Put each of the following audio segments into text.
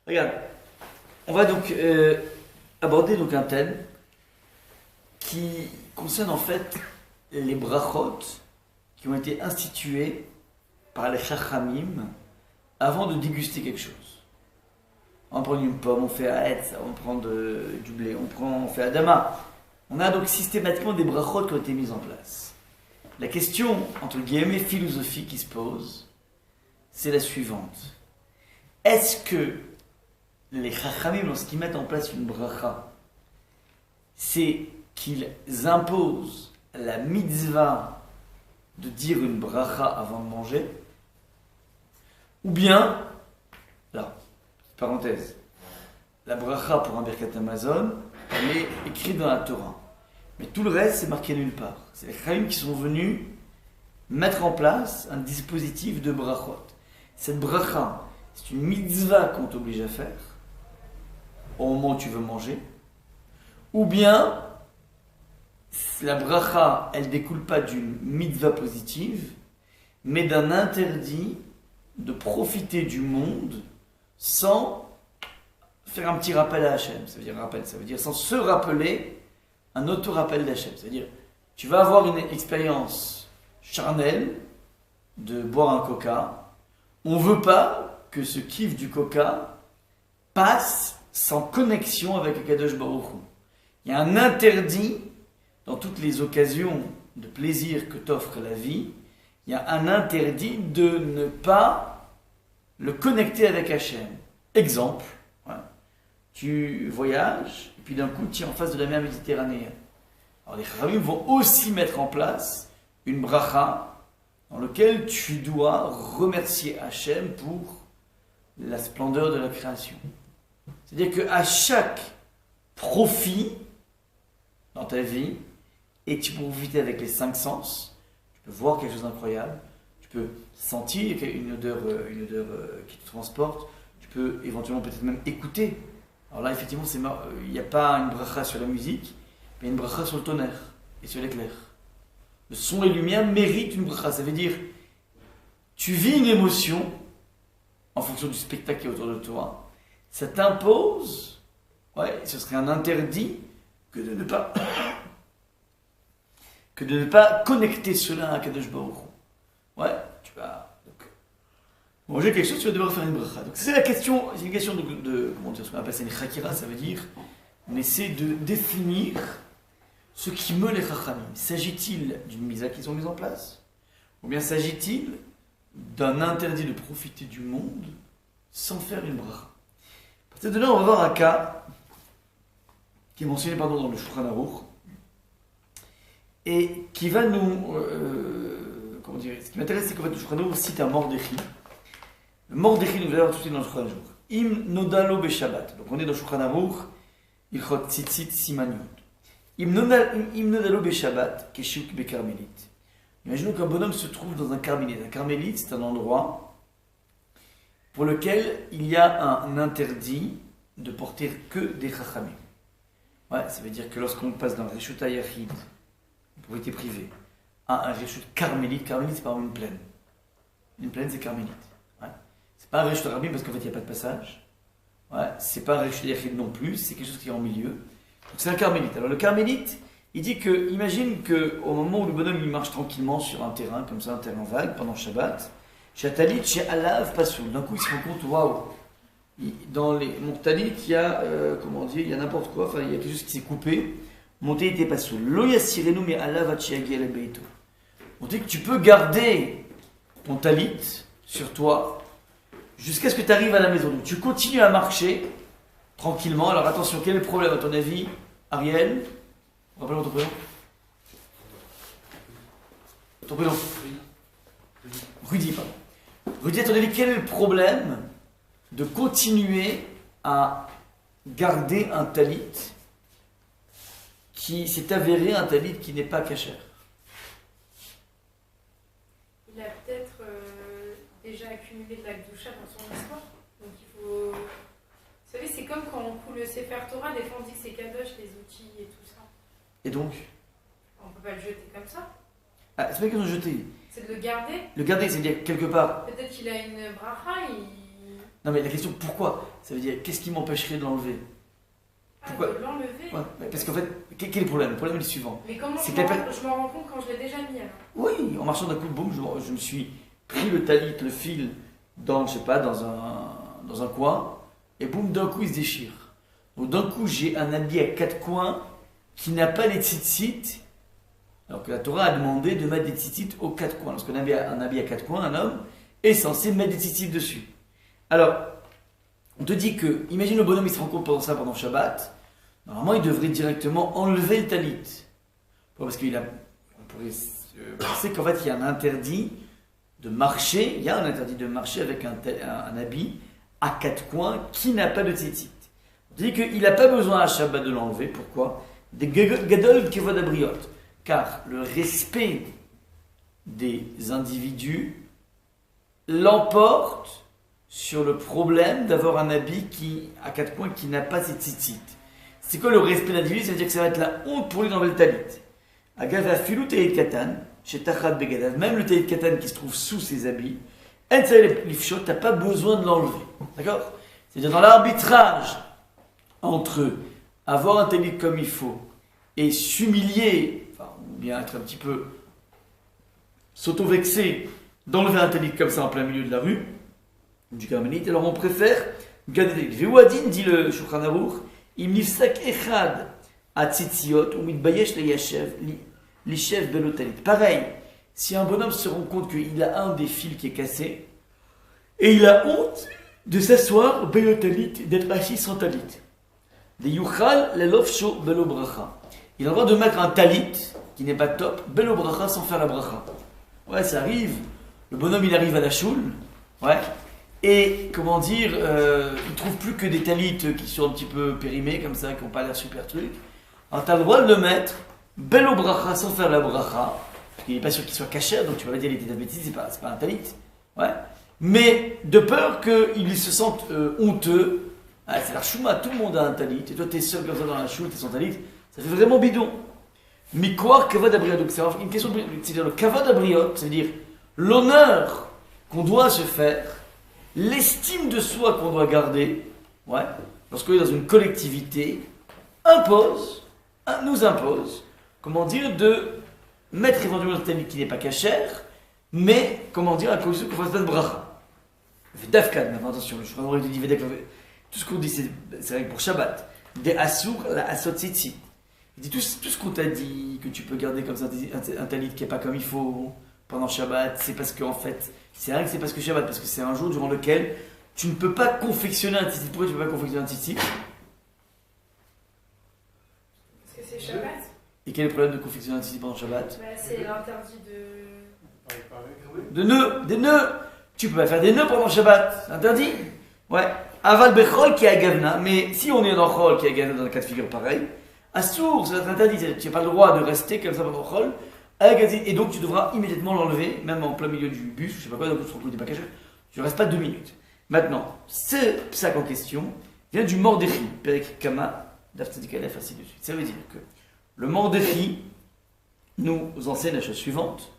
Regarde, on va donc aborder donc un thème qui concerne en fait les brachot qui ont été institués par les chachamim avant de déguster quelque chose. On prend une pomme, on fait haetz, on prend du blé, on fait adama. On a donc systématiquement des brachot qui ont été mises en place. La question, entre guillemets, philosophique qui se pose, c'est la suivante. Est-ce que les chachamim, lorsqu'ils mettent en place une bracha, c'est qu'ils imposent la mitzvah de dire une bracha avant de manger? Ou bien, là, parenthèse, la bracha pour un Birkat Hamazon, elle est écrite dans la Torah. Mais tout le reste, c'est marqué nulle part. C'est les chachamim qui sont venus mettre en place un dispositif de brachot. Cette bracha, c'est une mitzvah qu'on t'oblige à faire au moment où tu veux manger. Ou bien, la bracha, elle ne découle pas d'une mitzvah positive, mais d'un interdit de profiter du monde sans faire un petit rappel à Hachem. Ça veut dire sans se rappeler un auto-rappel d'Hachem. C'est-à-dire, tu vas avoir une expérience charnelle de boire un coca. On ne veut pas que ce kiff du coca passe sans connexion avec Akadosh Baruch Hu. Il y a un interdit dans toutes les occasions de plaisir que t'offre la vie. Il y a un interdit de ne pas le connecter avec Hachem. Exemple, tu voyages et puis d'un coup tu es en face de la mer Méditerranée. Alors les chachamim vont aussi mettre en place une bracha dans laquelle tu dois remercier Hachem pour la splendeur de la création. C'est-à-dire qu'à chaque profit dans ta vie, et que tu peux profiter avec les 5 sens, tu peux voir quelque chose d'incroyable, tu peux sentir une odeur qui te transporte, tu peux éventuellement peut-être même écouter. Alors là, effectivement, il n'y a pas une bracha sur la musique, mais une bracha sur le tonnerre et sur l'éclair. Le son et la lumière méritent une bracha. Ça veut dire, tu vis une émotion en fonction du spectacle qui est autour de toi. Ça t'impose, ce serait un interdit que de ne pas connecter cela à Kadosh Baruch Hu. Tu vas donc manger quelque chose, tu vas devoir faire une bracha. Donc c'est la question, c'est une question de comment dire, ce qu'on appelle ça une chakira, ça veut dire on essaie de définir ce qui meut les chachamim. S'agit-il d'une misa qu'ils ont mise en place? Ou bien s'agit-il d'un interdit de profiter du monde sans faire une bracha? À partir de là, on va voir un cas qui est mentionné dans le Shulchan Aruch et qui va nous... comment dire, ce qui m'intéresse, c'est qu'en fait, le Shulchan Aruch cite un Mordechai. Le Mordechai, nous allons voir tout de suite dans le Shulchan Aruch. Im nodalo beshabbat. Donc on est dans le Shulchan Aruch, ilchot tzitzit simaniot. Im nodalo beshabbat, keshuk bekarmélite. Imaginons qu'un bonhomme se trouve dans un carmélite. Un carmélite, c'est un endroit pour lequel il y a un interdit de porter que des chachamim. Ça veut dire que lorsqu'on passe d'un reshut hayachid, une propriété privée, à un reshut carmélite, carmélite c'est par exemple une plaine. Une plaine c'est carmélite. C'est pas un reshut rabim parce qu'en fait il n'y a pas de passage. C'est pas un reshut hayachid non plus, c'est quelque chose qui est en milieu. Donc c'est un carmélite. Alors le carmélite, il dit que, imagine qu'au moment où le bonhomme il marche tranquillement sur un terrain, comme ça, un terrain vague, pendant Shabbat, chez Atalit, chez Alav, pas soul. D'un coup il se rend compte, waouh! Dans mon talit, il y a, il y a n'importe quoi, il y a quelque chose qui s'est coupé. Mon talit n'était pas sous. Lo yassirenu me ala vachiagi ala beito. On dit que tu peux garder ton talit sur toi jusqu'à ce que tu arrives à la maison. Donc tu continues à marcher tranquillement. Alors attention, quel est le problème à ton avis, Ariel? Rappelle-moi ton prénom. Ton prénom? Rudy, pardon. Rudy, à ton avis, quel est le problème de continuer à garder un talit qui s'est avéré un talit qui n'est pas kasher? Il a peut-être déjà accumulé de la gdoucha dans son histoire. Donc il faut... Vous savez, c'est comme quand on coule le Sefer Torah, des fois on dit que c'est kadosh, les outils et tout ça. Et donc? On ne peut pas le jeter comme ça. C'est pas qu'ils ont jeté. C'est de le garder. Le garder, c'est-à-dire quelque part. Peut-être qu'il a une bracha, Non mais la question pourquoi? Ça veut dire qu'est-ce qui m'empêcherait de l'enlever? Pourquoi? De l'enlever. Ouais, parce qu'en fait, quel est le problème? Le problème est le suivant. Mais comment C'est je m'en rends compte quand je l'ai déjà mis alors? Oui, en marchant d'un coup, boum, je me suis pris le talit, le fil, dans, je sais pas, dans un coin, et boum, d'un coup il se déchire. Donc d'un coup, j'ai un habit à 4 coins qui n'a pas les tzitzit, alors que la Torah a demandé de mettre des tzitzit aux 4 coins. Lorsqu'on a un habit à 4 coins, un homme est censé mettre des tzitzit dessus. Alors, on te dit que, imagine le bonhomme, il se rend compte pendant Shabbat, normalement il devrait directement enlever le talit. Parce qu'on pourrait penser qu'en fait il y a un interdit de marcher, avec un habit à 4 coins qui n'a pas de tzitzit. On te dit qu'il n'a pas besoin à Shabbat de l'enlever, pourquoi? Des gadol kevod abriot, car le respect des individus l'emporte sur le problème d'avoir un habit à 4 coins qui n'a pas ses tzitzit. C'est quoi le respect de l'individu? Ça veut dire que ça va être la honte pour lui d'enlever le talit. Agav filou talit katan, chez tachat begadav, même le talit katan qui se trouve sous ses habits, en tsa'el lifshot, t'as pas besoin de l'enlever. D'accord? C'est-à-dire dans l'arbitrage entre avoir un talit comme il faut et s'humilier, ou bien être un petit peu s'auto-vexer d'enlever un talit comme ça en plein milieu de la rue, du Carmélite, alors on préfère garder. Veouadin, dit le Shulchan Aruch, im nifsak echad à tzitziot, ou mitbayesh lishev belotalit. Pareil, si un bonhomme se rend compte qu'il a un des fils qui est cassé, et il a honte de s'asseoir belotalit, d'être assis sans talit. De yuchal lelofsho belo bracha. Il a le droit de mettre un talit qui n'est pas top, belo bracha, sans faire la bracha. Ouais, ça arrive. Le bonhomme il arrive à la choule, ouais. Et, comment dire, il trouve plus que des talites qui sont un petit peu périmés, comme ça, qui n'ont pas l'air super truc. Alors, tu as le droit de le mettre, belo bracha, sans faire la bracha, parce qu'il n'est pas sûr qu'il soit cachère, donc tu vas pas dire qu'il était bêtise, c'est pas un talit. Ouais. Mais, de peur qu'il se sente honteux, c'est la chouma, tout le monde a un talit, et toi, tu es seul comme ça dans la choule, tu es sans talit, ça fait vraiment bidon. Mais quoi, kavod abriot, donc c'est une question de. C'est-à-dire, le kavod abriot, ça veut dire l'honneur qu'on doit se faire, l'estime de soi qu'on doit garder, ouais, lorsqu'on est dans une collectivité, nous impose, comment dire, de mettre éventuellement un talit qui n'est pas cachère, mais, comment dire, à cause qu'on fasse pas de bracha. Dafkad, maintenant attention, je crois qu'on dit tout ce qu'on dit, c'est vrai pour Shabbat. Des assour, la asot tzitzit. Il dit tout ce qu'on t'a dit, que tu peux garder comme ça un talit qui n'est pas comme il faut pendant Shabbat, c'est parce qu'en fait, c'est vrai que c'est parce que Shabbat, parce que c'est un jour durant lequel tu ne peux pas confectionner un tzitzit. Pourquoi tu ne peux pas confectionner un tzitzit? Parce que c'est Shabbat. Et quel est le problème de confectionner un tzitzit pendant Shabbat? C'est l'interdit des nœuds. Tu peux pas faire des nœuds pendant Shabbat, c'est interdit. Ouais. Aval bechol qui est à Gavna, mais si on est dans Chol qui est à Gavna dans un cas de figure pareil, assour, c'est interdit. Tu n'as pas le droit de rester comme ça pendant Chol. Et donc tu devras immédiatement l'enlever, même en plein milieu du bus, je sais pas quoi, donc tu te retrouves pas caché. Tu ne restes pas 2 minutes. Maintenant, ce psaque en question vient du Mordéchi, Perek Kama, Daf Tzadik Aleph, ainsi de suite. Ça veut dire que le Mordéchi nous enseigne la chose suivante,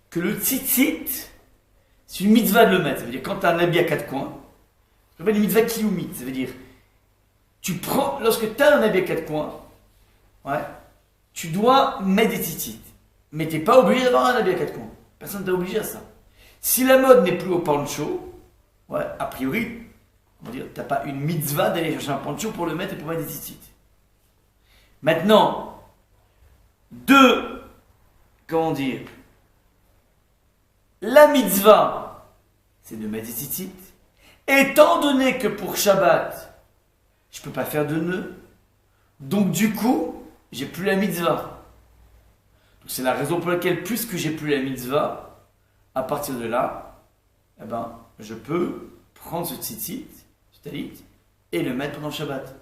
que le tzitzit, c'est une mitzvah de le mettre. Ça veut dire quand tu as un habit à 4 coins, ça s'appelle une mitzvah kiyumit. Ça veut dire, lorsque tu as un habit à 4 coins, ouais, tu dois mettre des tzitzit. Mais tu n'es pas obligé d'avoir un habit à 4 coins. Personne ne t'a obligé à ça. Si la mode n'est plus au poncho, ouais, a priori, on va dire, tu n'as pas une mitzvah d'aller chercher un poncho pour le mettre et pour mettre des tzitzit. Maintenant, comment dire, la mitzvah, c'est de mettre des tzitzit. Étant donné que pour Shabbat, je ne peux pas faire de nœud, donc du coup, j'ai plus la mitzvah. C'est la raison pour laquelle, puisque j'ai plus la mitzvah, à partir de là, eh ben, je peux prendre ce tzitzit, ce talit, et le mettre pendant le Shabbat.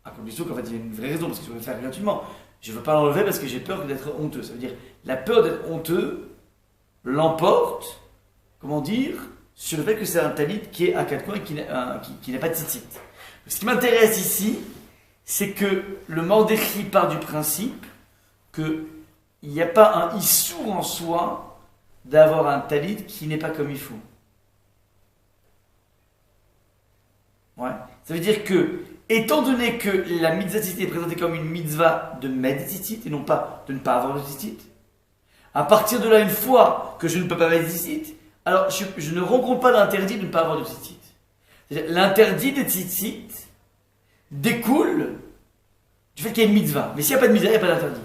À condition qu'en fait, il y a une vraie raison, parce que je veux le faire gratuitement. Je ne veux pas l'enlever parce que j'ai peur d'être honteux. Ça veut dire, la peur d'être honteux l'emporte, comment dire, sur le fait que c'est un talit qui est à 4 coins et qui n'a pas de tzitzit. Ce qui m'intéresse ici, c'est que le Mordéchi part du principe que il n'y a pas un issour en soi d'avoir un talit qui n'est pas comme il faut. Ça veut dire que, étant donné que la mitzvah tzitzit est présentée comme une mitzvah de med tzitzit et non pas de ne pas avoir de tzitzit, à partir de là, une fois que je ne peux pas mettre de tzitzit, alors je ne rencontre pas l'interdit de ne pas avoir de tzitzit. C'est-à-dire, l'interdit de tzitzit découle du fait qu'il y a une mitzvah. Mais s'il n'y a pas de mitzvah, il n'y a pas d'interdit.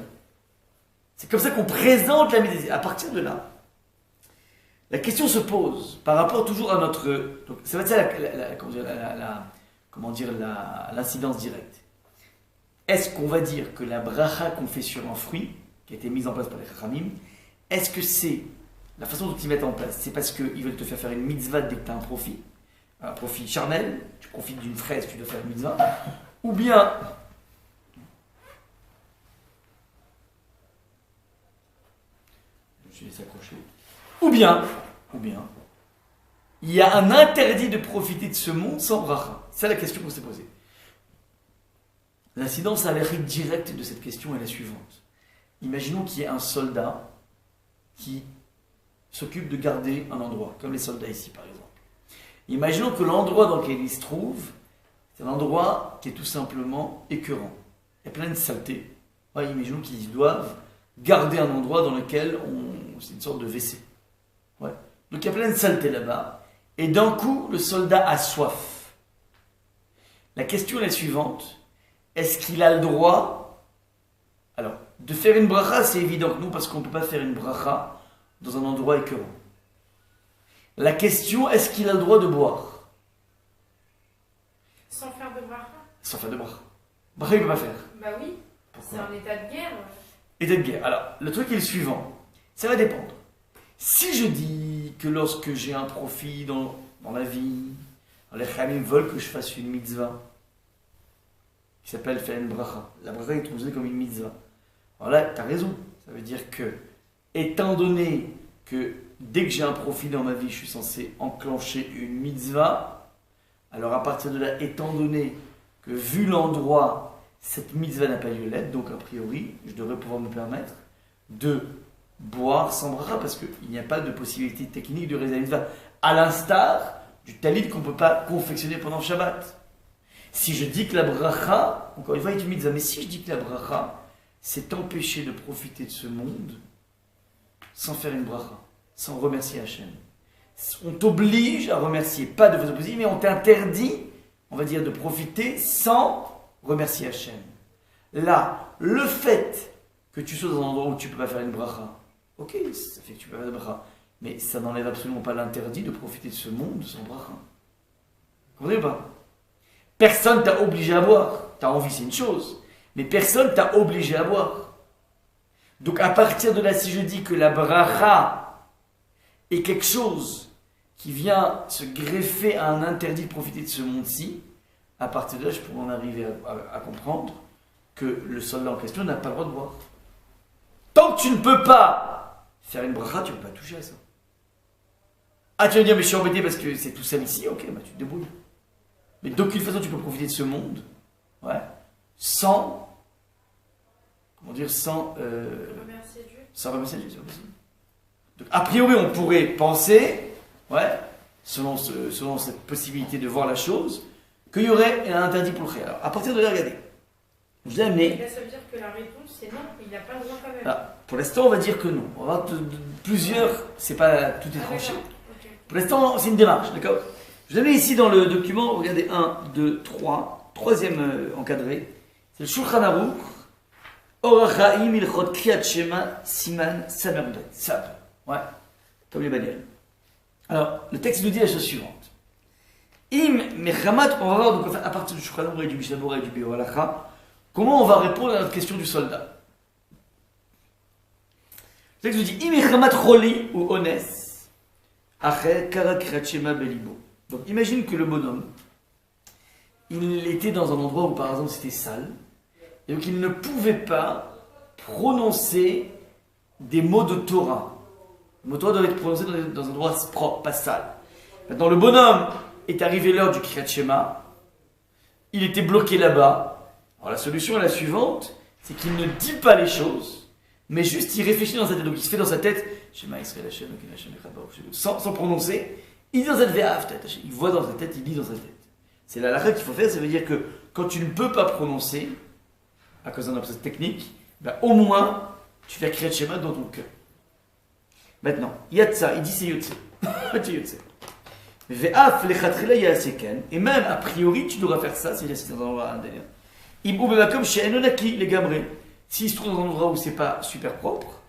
C'est comme ça qu'on présente la mitzvah. À partir de là, la question se pose par rapport toujours à notre... Donc, ça va être ça l'incidence directe. Est-ce qu'on va dire que la bracha qu'on fait sur un fruit, qui a été mise en place par les chachamim, est-ce que c'est la façon dont ils mettent en place, c'est parce qu'ils veulent te faire faire une mitzvah dès que tu as un profit charnel, tu profites d'une fraise, tu dois faire une mitzvah, ou bien... Je vais s'accrocher. Ou bien, il y a un interdit de profiter de ce monde sans bracha. C'est la question qu'on s'est posée. L'incidence avérique directe de cette question est la suivante. Imaginons qu'il y ait un soldat qui s'occupe de garder un endroit, comme les soldats ici par exemple. Imaginons que l'endroit dans lequel il se trouve, c'est un endroit qui est tout simplement écœurant. Il y a plein de saletés. Ouais, imaginons qu'ils doivent garder un endroit dans lequel c'est une sorte de WC. Ouais. Donc il y a plein de saletés là-bas. Et d'un coup, le soldat a soif. La question est la suivante. Est-ce qu'il a le droit, alors, de faire une bracha? C'est évident que non, parce qu'on ne peut pas faire une bracha dans un endroit écœurant. La question, est-ce qu'il a le droit de boire? Sans faire de bracha? Sans faire de bracha. Bracha, il ne peut pas faire. Bah oui. Pourquoi? C'est un état de guerre. État de guerre. Alors, le truc est le suivant. Ça va dépendre. Si je dis que lorsque j'ai un profit dans la vie, les khamim veulent que je fasse une mitzvah qui s'appelle faire une bracha. La bracha est considérée comme une mitzvah. Alors là, tu as raison. Ça veut dire que, étant donné que dès que j'ai un profit dans ma vie, je suis censé enclencher une mitzvah, alors à partir de là, étant donné que vu l'endroit, cette mitzvah n'a pas lieu d'être, donc a priori, je devrais pouvoir me permettre de boire sans bracha, parce qu'il n'y a pas de possibilité technique de réaliser la mitzvah, à l'instar du talit qu'on ne peut pas confectionner pendant Shabbat. Si je dis que la bracha, encore une fois, est une mitzvah, mais si je dis que la bracha, c'est t'empêcher de profiter de ce monde sans faire une bracha, sans remercier Hachem. On t'oblige à remercier, pas de façon positive, mais on t'interdit, on va dire, de profiter sans remercier Hachem. Là, le fait que tu sois dans un endroit où tu ne peux pas faire une bracha, ok, ça fait que tu peux pas faire de bracha, mais ça n'enlève absolument pas l'interdit de profiter de ce monde sans bracha. Vous comprenez ou pas? Personne t'a obligé à boire. T'as envie, c'est une chose, mais personne t'a obligé à boire. Donc à partir de là, si je dis que la bracha est quelque chose qui vient se greffer à un interdit de profiter de ce monde-ci, à partir de là, je pourrais en arriver à comprendre que le soldat en question n'a pas le droit de boire. Tant que tu ne peux pas faire une bracha, tu ne peux pas toucher à ça. Ah, tu vas me dire, mais je suis embêté parce que c'est tout seul ici, ok, bah tu te débrouilles. Mais d'aucune façon tu peux profiter de ce monde, ouais, sans, comment dire, sans remercier Dieu. Sans remercier Dieu, c'est pas possible. Donc, a priori, on pourrait penser, ouais, selon cette possibilité de voir la chose, qu'il y aurait un interdit pour le khayr. Alors, à partir de là, regardez. Je l'ai amené. Là, ça veut dire que la réponse, c'est non, il n'a pas le droit quand même. Alors, pour l'instant, on va dire que non. On va voir plusieurs, c'est pas tout est tranché. Okay. Pour l'instant, c'est une démarche, d'accord? Je l'ai mis ici dans le document, regardez, 1, 2, 3, troisième encadré. C'est le Shulchan Aruch, Orach Chaim Ilchot Kriyat Shema Siman Samerdet. Sab. Ouais, comme les bagels. Alors, le texte nous dit la chose suivante. Im Mechamat, on va voir donc à partir du Shulchan Aruch et du Mishnah Berurah et du Biur Halacha, comment on va répondre à notre question du soldat. Le texte nous dit Im Mechamat Choli ou Ones, Acher Kara Kriyat Shema Belibo. Donc imagine que le bonhomme, il était dans un endroit où par exemple c'était sale, et donc il ne pouvait pas prononcer des mots de Torah. Les mots de Torah doivent être prononcés dans un endroit propre, pas sale. Maintenant le bonhomme est arrivé l'heure du Kriyat Shema, il était bloqué là-bas. Alors la solution est la suivante, c'est qu'il ne dit pas les choses, mais juste il réfléchit dans sa tête. Donc il se fait dans sa tête, Shema Israël Hashem, sans prononcer. Il dit dans sa tête, il voit dans sa tête, il dit dans sa tête. C'est la halakha qu'il faut faire, ça veut dire que quand tu ne peux pas prononcer, à cause d'un obstacle technique, ben, au moins, tu fais Kriyat Shema dans ton cœur. Maintenant, Yatsa, il dit c'est Yotse. C'est Yotse. Ve'af lechatchila yaseken. Et même, a priori, tu devras faire ça, c'est-à-dire si c'est dans un endroit d'ailleurs. Im ubevakom she'enonaki, les gamrés. S'il se trouve dans un endroit où c'est pas super propre,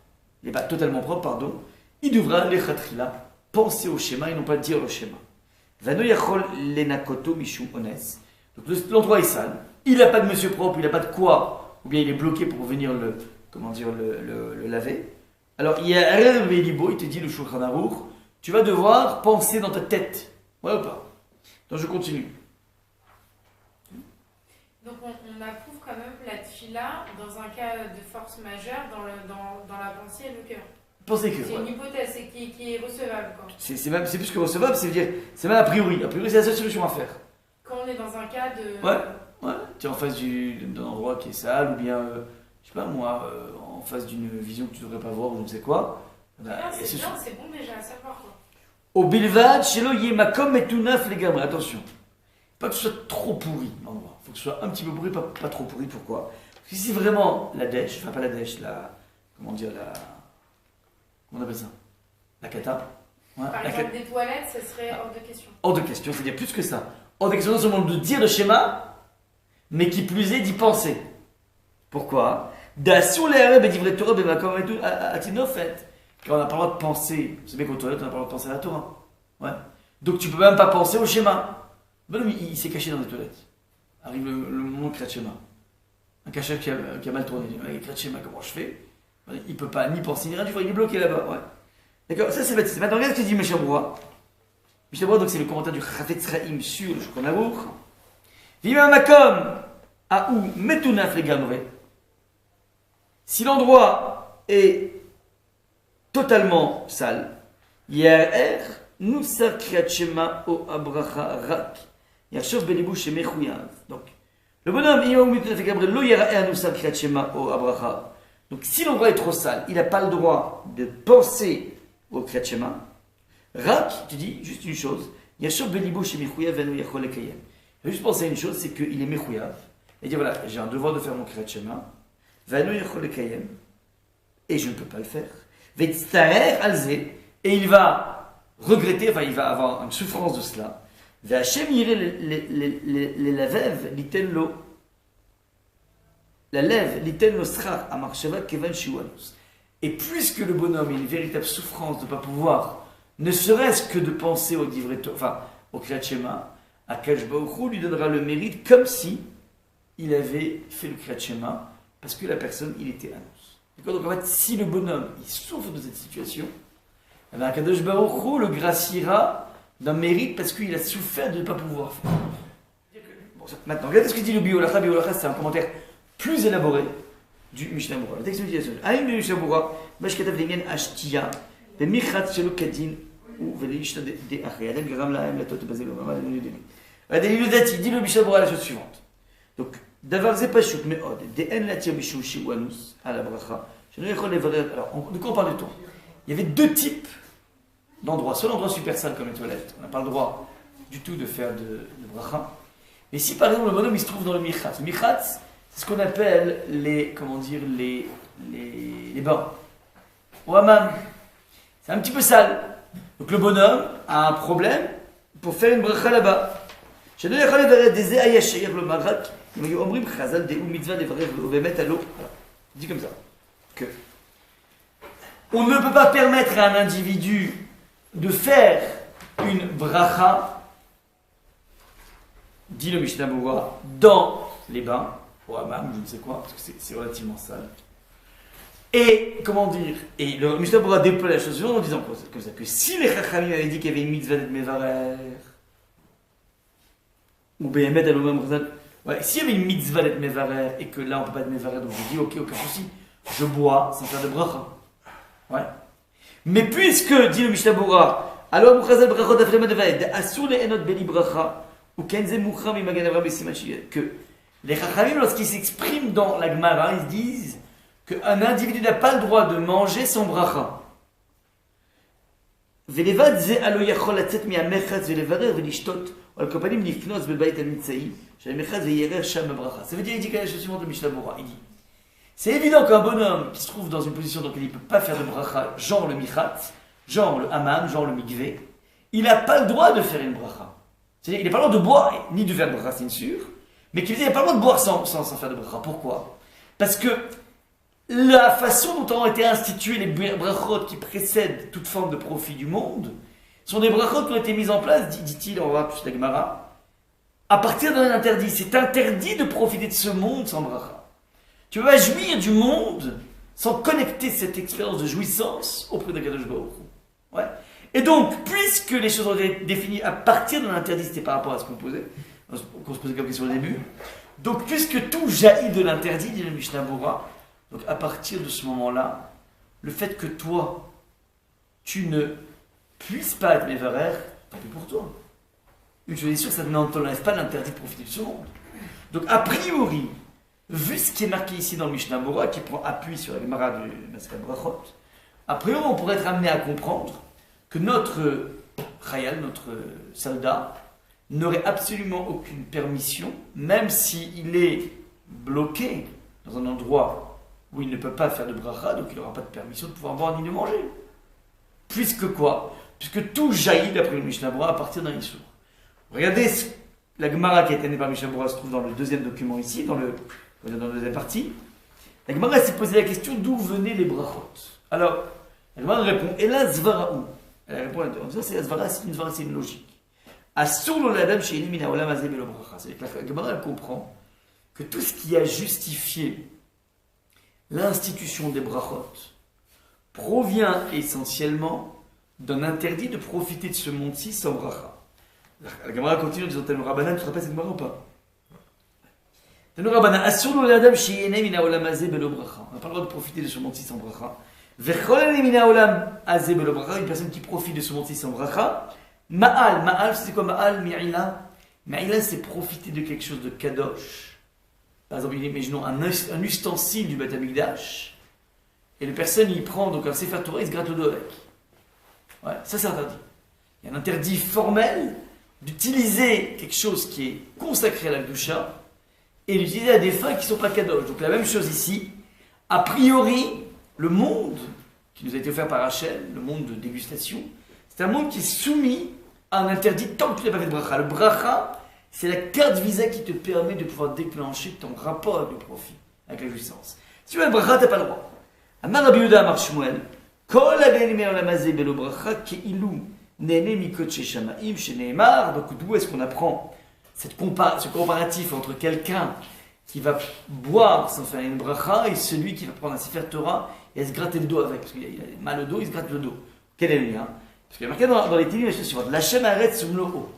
il n'est pas totalement propre, pardon, il devra lechatchila penser au schéma et non pas dire le schéma. Vano yachol lenakoto mishu ones. Donc l'endroit est sale, il n'a pas de monsieur propre, il n'a pas de quoi, ou bien il est bloqué pour venir le laver. Alors il y a un Vélibo, il te dit le Shulchan Aruch, tu vas devoir penser dans ta tête. Ouais ou pas? Donc je continue. Donc on approuve quand même la tfila dans un cas de force majeure dans la pensée et le cœur. Pensez que. C'est une hypothèse qui est recevable. C'est plus que recevable, c'est même a priori. A priori, c'est la seule solution à faire. Quand on est dans un cas de. Ouais. Tu es en face d'un endroit qui est sale, ou bien, je sais pas moi, en face d'une vision que tu ne devrais pas voir, ou je ne sais quoi. C'est bien, c'est bon déjà à savoir quoi. Au bilvad, chez le yemakom et tout neuf, les gamins, attention. Pas que ce soit trop pourri l'endroit. Il faut que ce soit un petit peu pourri, pas trop pourri. Pourquoi? Parce que si vraiment la dèche, enfin pas la dèche, comment on appelle ça? La cata. Ouais, par exemple, des toilettes, ce serait hors de question. Hors de question, c'est-à-dire plus que ça. Hors de question, non seulement de dire le schéma, mais qui plus est d'y penser. Pourquoi? Quand on n'a pas le droit de penser, vous savez qu'aux toilettes, on n'a pas le droit de penser à la Torah. Ouais. Donc tu peux même pas penser au schéma. Ben, il s'est caché dans les toilettes. Arrive le moment de Kriyat Shema. Un cacheur qui a mal tourné. Il Kriyat Shema, comment je fais? Il peut pas ni penser ni rien du tout, il est bloqué là-bas. Ouais. D'accord, ça c'est baptisé. Maintenant regarde ce que dit Mishnah Berurah. Mishnah Berurah, donc c'est le commentaire du Chafetz Chaim sur le Shulchan Aruch. Vima makom a ou metunaf legamre. Si l'endroit est totalement sale, Yaer Nusar Kriyat Shema o Abracha Rak. Yachshov belibu shemechouyav. Donc, le bonhomme, il va vous mettre Gabriel, lo Yaer Nusar Kriyat Shema o Abracha. Donc, si l'endroit est trop sale, il n'a pas le droit de penser au Kriyat Shema. Rak, tu dis juste une chose. Yachshov belibu shemechouyav venu yachol lekayem. Il va juste penser à une chose, c'est qu'il est mechouyav. Et dire voilà, j'ai un devoir de faire mon Kriyat Shema. Venu yachol lekayem. Et je ne peux pas le faire. Vetztarer alze. Et il va regretter, enfin, il va avoir une souffrance de cela. V'Hashem yireh les lavev liten lo. La lève liten lo schar amarshava kevan shiwanus. Et puisque le bonhomme a une véritable souffrance de ne pas pouvoir, ne serait-ce que de penser au au Kriyat Shema, Akadosh Baruch Hu lui donnera le mérite comme si il avait fait le Kriyat Shema, parce que la personne, il était annonce. D'accord? Donc en fait, si le bonhomme, il souffre de cette situation, Akadosh Baruch Hu le graciera d'un mérite parce qu'il a souffert de ne pas pouvoir faire. Bon, maintenant, regardez ce que dit le Biolacha. Biolacha, c'est un commentaire plus élaboré du Mishnah Berurah. Le texte dit Aïm le Mishnah Berurah, Bashkatav Lengen Ashtiya, Bemichat Shelo Kadin, ou Velishta de Achriadem, Garam Lahem, la Tote Bazel, Obama, le Demi. Adélie Dati, dit le Mishnah Berurah la chose suivante. Donc, Davar Zepashut Meod, De En Latir Bishu Shiwanus, à la Bracha. Alors, de quoi on parle de toi? Il y avait deux types d'endroits. Soit l'endroit super sale comme les toilettes, on n'a pas le droit du tout de faire de bracha. Mais si par exemple le bonhomme il se trouve dans le michatz, c'est ce qu'on appelle les bains. Ou hammam. C'est un petit peu sale. Donc le bonhomme a un problème pour faire une bracha là-bas. Je ne dis comme ça que on ne peut pas permettre à un individu de faire une bracha, dit le Mishnah Berurah, dans les bains, au hammam, je ne sais quoi, parce que c'est relativement sale. Et, comment dire, et le Mishnah Berurah déploie la chose suivante en disant comme ça, que si les Chachamim avaient dit qu'il y avait une mitzvah d'être mevarer, ou Behemet Alomam Rzal, ouais, s'il y avait une mitzvah d'être mevarer, et que là on ne peut pas être mevarer, donc je dis ok, aucun souci, je bois sans faire de bracha. Ouais. Mais puisque, dit le Mishnah Berurah, alors Mouchazal Brachot Afrema Devaed, Asur le Enot Beli Bracha, ou Kenze Moucham Imagan Avram Besiman Shiyat, que les Chachamim, lorsqu'ils s'expriment dans la Gemara, ils disent qu'un individu n'a pas le droit de manger son bracha. ולבד זה הלא יכול לצאת מהמרחץ ולברר ולשתות, או על כפנים לקנוס בבית הנמצאי, שהמרחץ וירר שם בברכה. Ça veut dire, il dit quelque chose de Mishnah Bora. Il dit, c'est évident qu'un bonhomme qui se trouve dans une position dans laquelle il ne peut pas faire de bracha, genre le michatz, genre le hammam, genre le mikvé, il n'a pas le droit de faire une bracha. C'est-à-dire qu'il n'a pas le droit de boire, ni de faire de bracha, c'est sûr, mais qu'il n'a pas le droit de boire sans faire de bracha. Pourquoi? Parce que la façon dont ont été instituées les brachot qui précèdent toute forme de profit du monde sont des brachot qui ont été mises en place, dit-il, on va voir plus la Gemara, à partir d'un interdit. C'est interdit de profiter de ce monde sans bracha. Tu vas jouir du monde sans connecter cette expérience de jouissance auprès de Kadosh Baruch Hu. Ouais. Et donc, puisque les choses ont été définies à partir d'un interdit, c'était par rapport à ce qu'on se posait comme question au début, donc puisque tout jaillit de l'interdit, dit le Mishnah Bora, donc à partir de ce moment-là, le fait que toi, tu ne puisses pas être mévarer, tant pis pour toi. Une chose est sûre, ça ne t'enlève pas l'interdit de profiter de ce monde. Donc a priori, vu ce qui est marqué ici dans le Mishnah Bora, qui prend appui sur la Gemara du Maskat Brachot, a priori on pourrait être amené à comprendre que notre Chayal, notre soldat, n'aurait absolument aucune permission, même s'il est bloqué dans un endroit où il ne peut pas faire de bracha, donc il n'aura pas de permission de pouvoir boire ni de manger. Puisque quoi? Puisque tout jaillit d'après le Mishnah Bora à partir d'un Issour. Regardez, la Gemara qui a été donnée par Mishnah Bora se trouve dans le deuxième document ici, dans la deuxième partie. La Gemara s'est posé la question d'où venaient les brachot. Alors, la Gemara répond, et là, zvaraou. Elle répond, c'est une logique. Asur lo l'adam she'eni min ha'olam hazeh belo bracha. C'est-à-dire que la Gemara elle comprend que tout ce qui a justifié l'institution des brachot provient essentiellement d'un interdit de profiter de ce monde-ci sans bracha. La Gemara continue en disant Tanu Rabbanan, tu te rappelles cette Gemara ou pas? Tanu Rabbanan, asur lo l'adam she'eni min ha'olam hazeh belo bracha. On n'a pas le droit de profiter de ce monde-ci sans bracha. Vechol min ha'olam hazeh belo bracha, une personne qui profite de ce monde-ci sans bracha. Ma'al, c'est quoi Ma'al? Mi'ila. Mi'ila, c'est profiter de quelque chose de kadosh. Par exemple, imaginons un ustensile du Beth Amikdash, et la personne, il prend donc un Sefer Torah, il se gratte le dos avec. Ouais, ça c'est interdit. Il y a un interdit formel d'utiliser quelque chose qui est consacré à la Kedusha, et l'utiliser à des fins qui ne sont pas kadosh. Donc la même chose ici. A priori, le monde qui nous a été offert par Hachem, le monde de dégustation, c'est un monde qui est soumis à un interdit tant que tu n'as pas fait de bracha. Le bracha, c'est la carte visa qui te permet de pouvoir déclencher ton rapport avec le profit, avec la jouissance. Si tu veux le bracha, tu n'as pas le droit. Amar Rabbi Yehuda Amar Shmuel, Kol ha-nehene me'olam hazeh belo bracha ke'ilu nehene mikotche shamaim shene'emar. Donc d'où est-ce qu'on apprend ce comparatif entre quelqu'un qui va boire sans faire une bracha et celui qui va prendre un Sefer Torah et se gratter le dos avec, parce qu'il a mal au dos, il se gratte le dos. Quel est le lien? Parce qu'il y a marqué dans les Télim la chose suivante. L'Hachem haaretz umlo'o.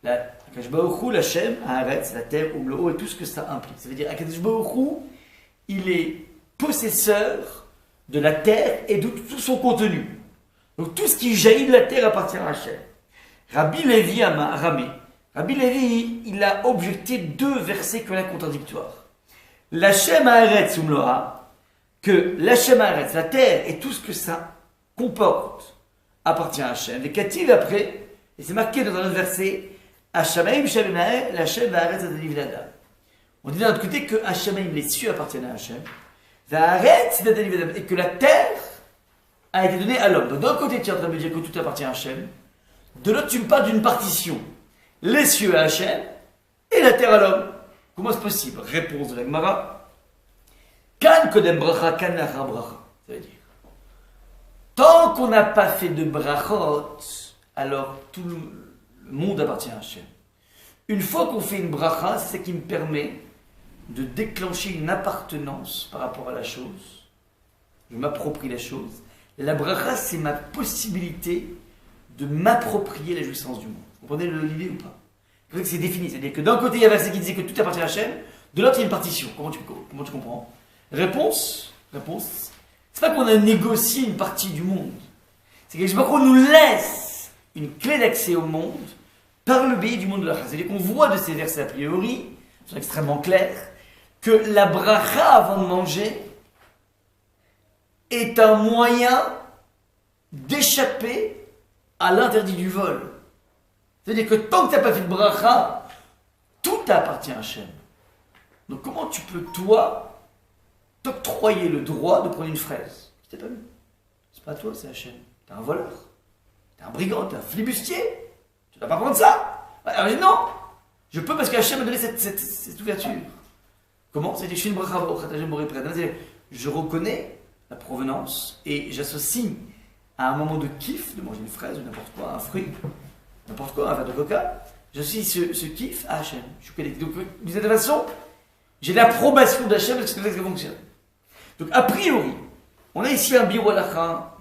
Akadosh Baruch Hu, l'Hachem haaretz, la terre, umlo'o, et tout ce que ça implique. Ça veut dire Akadosh Baruch Hu, il est possesseur de la terre et de tout son contenu. Donc tout ce qui jaillit de la terre appartient à Hachem. Rabbi Levi a ramé. Rabbi Levi, il a objecté deux versets qui ont l'air contradictoires. L'Hachem haaretz umlo'a, que l'Hachem haaretz, la terre et tout ce que ça comporte, appartient à Hachem. Les Kativ après, et c'est marqué dans un autre verset, Hashamaim Shavinae, l'Hachem Va'aretz Adani V'Adam. On dit d'un autre côté que Hashamaim, les cieux appartiennent à Hachem, Va'aretz Adani V'Adam, et que la terre a été donnée à l'homme. Donc d'un côté, tu es en train de me dire que tout appartient à Hachem, de l'autre, tu me parles d'une partition. Les cieux à Hachem et la terre à l'homme. Comment c'est possible? Réponse de la Gemara. Kan Kodem Bracha, Kan Nachar Bracha. Ça veut dire. Tant qu'on n'a pas fait de brachot, alors tout le monde appartient à Hachem. Une fois qu'on fait une bracha, c'est ce qui me permet de déclencher une appartenance par rapport à la chose. Je m'approprie la chose. Et la bracha, c'est ma possibilité de m'approprier la jouissance du monde. Vous comprenez l'idée ou pas? C'est vrai que c'est défini. C'est-à-dire que d'un côté, il y a un verset qui disait que tout appartient à Hachem, de l'autre, il y a une partition. Comment tu comprends? Réponse. C'est pas qu'on a négocié une partie du monde. C'est que qu'on nous laisse une clé d'accès au monde par le biais du monde de la bracha. C'est-à-dire qu'on voit de ces versets a priori, ils sont extrêmement clairs, que la bracha avant de manger est un moyen d'échapper à l'interdit du vol. C'est-à-dire que tant que tu n'as pas fait de bracha, tout t'appartient à Hachem. Donc comment tu peux, toi, t'octroyer le droit de prendre une fraise qui t'est pas mis? C'est pas toi, c'est Hachem. T'es un voleur, t'es un brigand, t'es un flibustier. Tu ne vas pas prendre ça. Alors je dis non, je peux parce que Hachem m'a donné cette ouverture. Comment? C'est-à-dire je suis une bracha, je reconnais la provenance et j'associe à un moment de kiff de manger une fraise ou n'importe quoi, un fruit, n'importe quoi, un verre de coca, j'associe ce kiff à Hachem. Donc, d'une certaine façon, j'ai l'approbation d'Hachem parce que c'est comme ça que ça fonctionne. Donc, a priori, on a ici un biou halakha,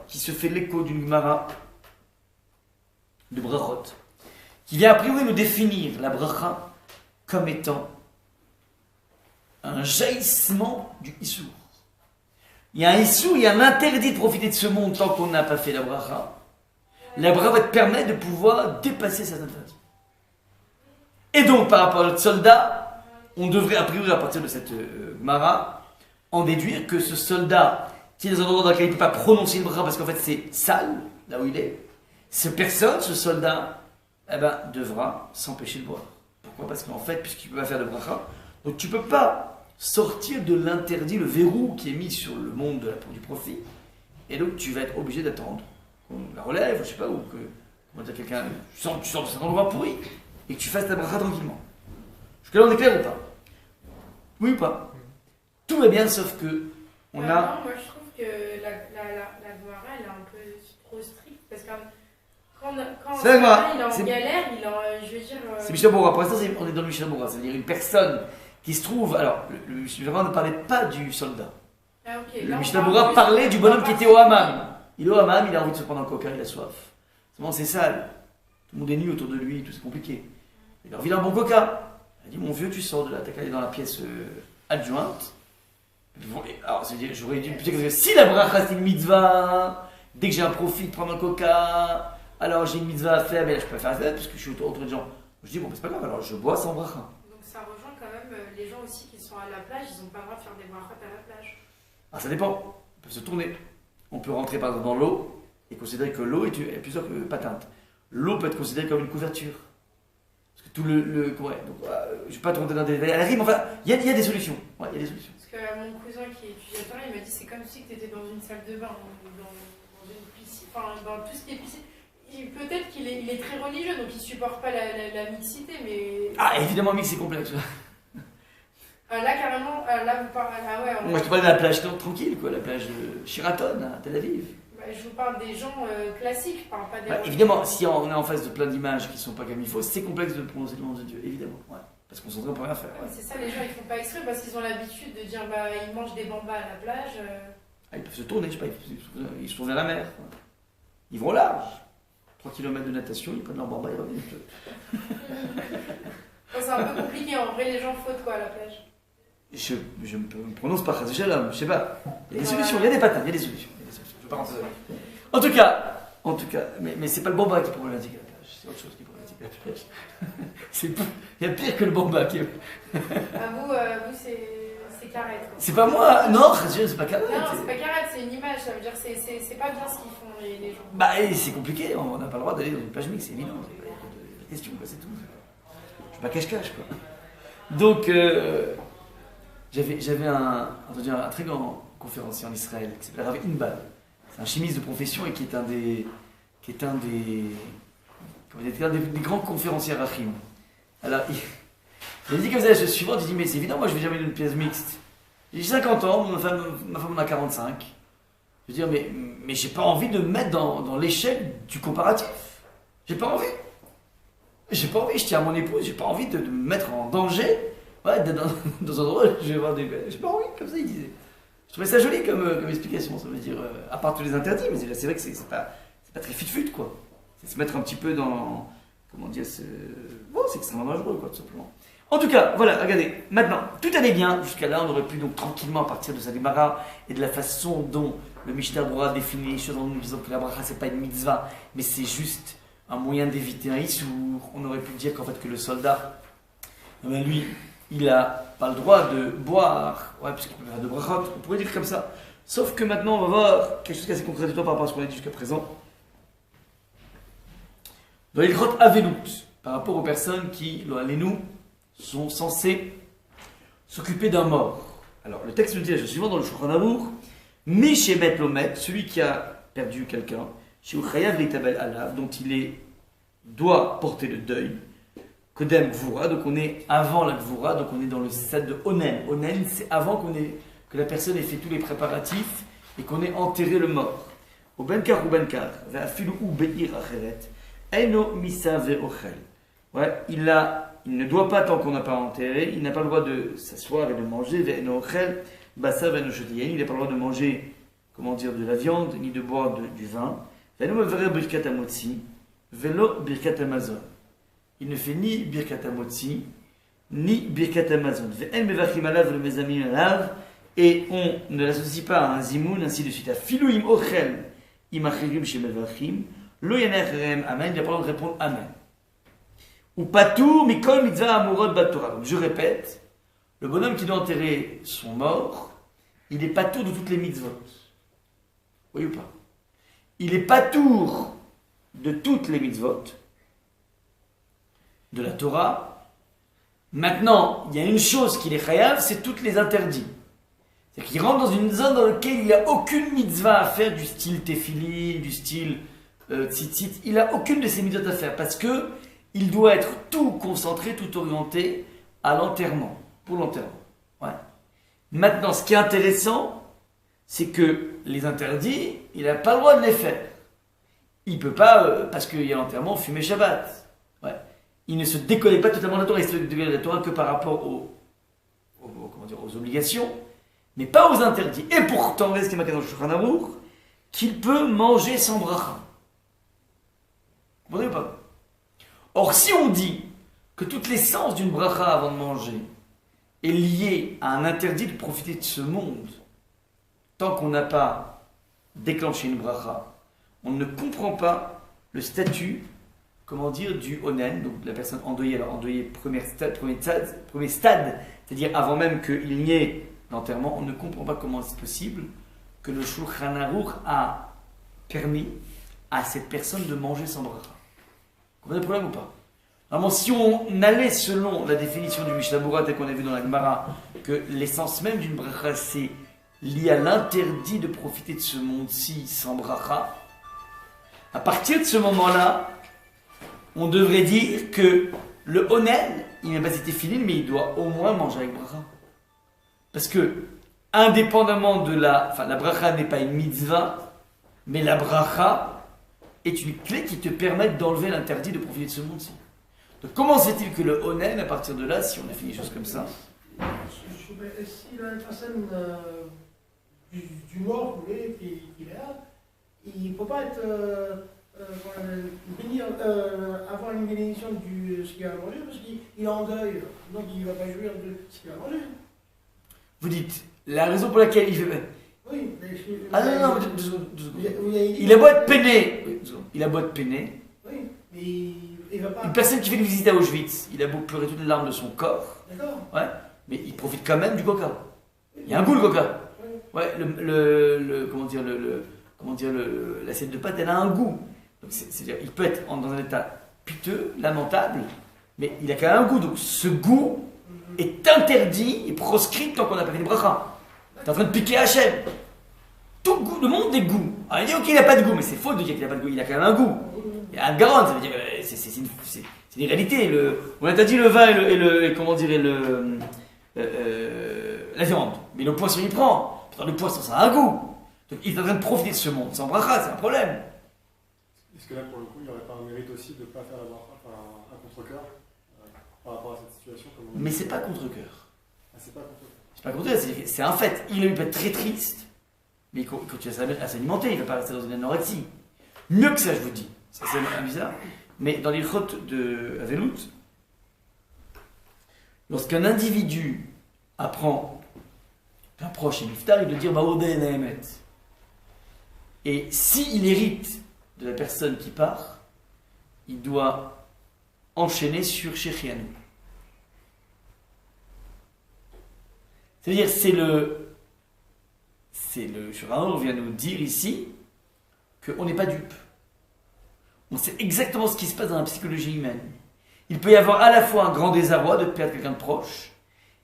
qui se fait l'écho d'une Gemara de brachot, qui vient a priori nous définir la bracha comme étant un jaillissement du Issour. Il y a un Issour, il y a un interdit de profiter de ce monde tant qu'on n'a pas fait la bracha. La bracha va te permettre de pouvoir dépasser cet interdit. Et donc, par rapport à notre soldat, on devrait a priori, à partir de cette Gemara, en déduire que ce soldat, qui est dans un endroit dans lequel il ne peut pas prononcer une bracha parce qu'en fait c'est sale, là où il est, cette personne, ce soldat, devra s'empêcher de boire. Pourquoi? Parce qu'en fait, puisqu'il ne peut pas faire de bracha, donc tu ne peux pas sortir de l'interdit, le verrou qui est mis sur le monde du profit, et donc tu vas être obligé d'attendre qu'on la relève, je ne sais pas, ou que comment dire, quelqu'un, tu sors de cet endroit pourri, et que tu fasses ta bracha tranquillement. Jusque là on est clair ou pas? Oui ou pas? Tout va bien, sauf que on a... Non, moi je trouve que la Gemara elle est un peu trop stricte, parce que quand c'est la Gemara, il est en galère, je veux dire... C'est Mishnah Bora, pour l'instant on est dans le Mishnah Bora, c'est-à-dire une personne qui se trouve... Alors, le Mishnah Bora ne parlait pas du soldat. Ah, okay. Le Mishnah Bora parlait du bonhomme qui était au hammam. Il est au hammam, il a envie de se prendre un coca, il a soif. Seulement c'est sale, tout le monde est nu autour de lui, tout c'est compliqué. Il leur vient un bon coca. Il dit, mon vieux, tu sors de là, t'as qu'à aller dans la pièce adjointe. Alors, c'est-à-dire, j'aurais dû plutôt que si la bracha c'est une mitzvah, dès que j'ai un profit de prendre un coca, alors j'ai une mitzvah à faire, mais là je peux pas faire ça parce que je suis autour de gens. Je dis, bon, c'est pas grave, alors je bois sans bracha. Donc ça rejoint quand même les gens aussi qui sont à la plage, ils n'ont pas le droit de faire des brachot à la plage. Ah, ça dépend, on peut se tourner. On peut rentrer par exemple dans l'eau et considérer que l'eau est plusieurs patentes. L'eau peut être considérée comme une couverture. Parce que tout ouais, donc je vais pas te rentrer dans des rimes, enfin, il y a des solutions. Ouais, il y a des solutions. Parce que mon cousin qui est étudiant, il m'a dit c'est comme si tu étais dans une salle de bain, dans une piscine, enfin dans tout ce qui est piscine. Peut-être qu'il est très religieux, donc il supporte pas la mixité, mais... Ah, évidemment, mix c'est complexe. Là, carrément, là, vous parlez... Ah ouais, moi, je te parle de la plage tranquille, quoi, la plage de Sheraton, à Tel Aviv. Je vous parle des gens classiques, pas des gens... Évidemment, si on est en face de plein d'images qui ne sont pas comme il faut, c'est complexe de prononcer le nom de Dieu, évidemment. Ouais. Parce qu'on s'entend, on peut rien faire. Ouais. C'est ça, les gens, ils font pas exprès, parce qu'ils ont l'habitude de dire, ils mangent des bambas à la plage. Ils peuvent se tourner, je sais pas, ils se tournent vers la mer. Ils vont large. 3 km de natation, ils prennent leur bamba, ils reviennent. C'est un peu compliqué, en vrai, les gens fautent quoi à la plage. Je me prononce pas Chaz Shalom, je sais pas. Il y a des solutions, il y a des patins, il y a des solutions. Je vais pas rentrer dedans. En tout cas, mais c'est pas le bamba qui est problématique à la plage, c'est autre chose qui est problématique à la plage. Il y a pire que le bamba qui est. Vous c'est carrette. C'est pas moi, non, c'est pas carrette. Non, c'est pas carrette, c'est une image, ça veut dire c'est pas bien ce qu'ils font les gens. Bah, c'est compliqué, on n'a pas le droit d'aller dans une plage mixte, c'est évident, il n'y a pas de question, c'est tout. Je suis pas cache-cache, quoi. Donc, j'avais un très grand conférencier en Israël qui s'appelle Rav Inbal. C'est un chimiste de profession et qui est un des grands conférenciers Rachim. Alors, il a dit comme ça la chose suivante, il dit mais c'est évident, moi je vais jamais dans une pièce mixte. J'ai 50 ans, ma femme en a 45. Je veux dire, mais j'ai pas envie de me mettre dans l'échec du comparatif. J'ai pas envie, je tiens à mon épouse, j'ai pas envie de me mettre en danger, d'être dans un endroit où je vais avoir des... J'ai pas envie, comme ça il disait. Je trouvais ça joli comme explication, ça veut dire, à part tous les interdits, mais c'est vrai que c'est pas très fut-fut, quoi. C'est se mettre un petit peu dans... Comment dire, c'est extrêmement dangereux, quoi, tout simplement. En tout cas, voilà, regardez, maintenant, tout allait bien, jusqu'à là, on aurait pu donc tranquillement, à partir de sa Gemara et de la façon dont le Mishnah Bora définit les choses en nous disant que la bracha, c'est pas une mitzvah, mais c'est juste un moyen d'éviter un issour. On aurait pu dire qu'en fait, que le soldat, lui, il a pas le droit de boire, parce qu'il peut faire de brachot, on pourrait dire comme ça. Sauf que maintenant, on va voir quelque chose qui est assez contradictoire par rapport à ce qu'on a dit jusqu'à présent. Dans les grottes Avelout, par rapport aux personnes qui, les nous, sont censées s'occuper d'un mort. Alors, le texte nous dit la chose suivante dans le Shulchan Aruch, Mi shemet lomet, celui qui a perdu quelqu'un, chez Uchayav leitabel alav, dont doit porter le deuil, Kodem Gvura, donc on est avant la Gvura, donc on est dans le stade de Onen. Onen, c'est avant que la personne ait fait tous les préparatifs et qu'on ait enterré le mort. Au Benkar ou Benkar, Ve'afilu ou Be'ir Acheret, Eino Misa Ve'ochel. Ouais, il ne doit pas, tant qu'on n'a pas enterré, il n'a pas le droit de s'asseoir et de manger, Ve'eno Ochel, Basa Ve'eno Shotiyen, il n'a pas le droit de manger, de la viande, ni de boire du vin. Ve'eno Meverer Birkat Amotzi, Ve'lo Birkat Amazon. Il ne fait ni Birkat Amotzi, ni Birkat Amazon. Ve'en Mevachim Alav, le Mezamim Alav, et on ne l'associe pas à un zimoun, ainsi de suite. À Filouim Ochel, Imachirim chez Mevachim, Lo Yanerem Amen, il n'a pas le droit de répondre Amen. Ou Patour, Mikol Mitzvah Amorot Batora. Donc je répète, le bonhomme qui doit enterrer son mort, il est patour de toutes les mitzvot. Oui ou pas? Il est patour de toutes les mitzvot de la Torah. Maintenant, il y a une chose qu'il est chayav, c'est toutes les interdits. C'est-à-dire qu'il rentre dans une zone dans laquelle il n'y a aucune mitzvah à faire du style tefillin, du style tzitzit. Il n'a aucune de ces mitzvot à faire parce que il doit être tout concentré, tout orienté à l'enterrement, pour l'enterrement. Ouais. Maintenant, ce qui est intéressant, c'est que les interdits, il n'a pas le droit de les faire. Il ne peut pas, parce qu'il y a l'enterrement, fumer Shabbat. Ouais. Il ne se déconnecte pas totalement de la Torah, il se déconnecte de la Torah que par rapport aux obligations, mais pas aux interdits. Et pourtant, regardez ce qui est marqué dans le Shulchan Aruch, qu'il peut manger sans bracha. Vous comprenez ou pas? Or, si on dit que toute l'essence d'une bracha avant de manger est liée à un interdit de profiter de ce monde, tant qu'on n'a pas déclenché une bracha, on ne comprend pas le statut, du onen, donc la personne endeuillée. Alors, endeuillée, premier stade, c'est-à-dire avant même qu'il n'y ait l'enterrement, on ne comprend pas comment c'est possible que le Shulchan Aruch a permis à cette personne de manger sans bracha. Vous comprenez le problème ou pas? Vraiment, si on allait selon la définition du Mishnah Berurah telle qu'on a vu dans la Gemara, que l'essence même d'une bracha c'est lié à l'interdit de profiter de ce monde-ci sans bracha, à partir de ce moment-là, on devrait dire que le onen, il n'a pas été filé, mais il doit au moins manger avec bracha. Parce que, indépendamment de la bracha n'est pas une mitzvah, mais la bracha est une clé qui te permet d'enlever l'interdit de profiter de ce monde-ci. Donc comment se fait-il que le onen, à partir de là, si on a fait des choses comme ça, si la personne du mort qu'il est là, il ne peut pas être avoir une bénédiction de ce qu'il a mangé parce qu'il est en deuil, donc il ne va pas jouir de ce qu'il a mangé. Vous dites, la raison pour laquelle il fait... Oui, ah non, deux secondes. Il a beau être peiné. Il a beau être peiné. Oui, mais il va pas... Une personne qui fait une visite à Auschwitz, il a beau pleurer toutes les larmes de son corps. D'accord. Ouais, mais il profite quand même du coca. Il y a un goût le coca. Ouais, l'assiette de pâte, elle a un goût. Donc c'est-à-dire, il peut être dans un état piteux, lamentable, mais il a quand même un goût. Donc ce goût est interdit et proscrit tant qu'on n'a pas fait des brachas. T'es en train de piquer Hachem. Tout goût, le monde des goûts. Alors il dit ok, il n'a pas de goût, mais c'est faux de dire qu'il n'a pas de goût. Il a quand même un goût. Il a un garant, ça veut dire c'est une réalité. On a dit le vin la viande, mais le poisson il prend. Pourtant le poisson ça a un goût. Donc il est en train de profiter de ce monde sans bracha, c'est un problème. Est-ce que là pour le coup il n'y aurait pas un mérite aussi de ne pas faire un contre-cœur par rapport à cette situation Mais c'est pas contre-cœur. Ah, c'est pas contre-cœur. C'est pas contre-cœur, c'est un fait. Il peut être très triste, mais il continue à s'alimenter, il ne va pas rester dans une anorexie. Mieux que ça, je vous dis. Ça, c'est bizarre. Mais dans les grottes de Avelout, lorsqu'un individu apprend qu'un proche est niftar, il doit dire Baoudé Naemet. Et s'il hérite de la personne qui part, il doit enchaîner sur Shechianu. C'est-à-dire, c'est le Shulchan vient nous dire ici qu'on n'est pas dupe. On sait exactement ce qui se passe dans la psychologie humaine. Il peut y avoir à la fois un grand désarroi de perdre quelqu'un de proche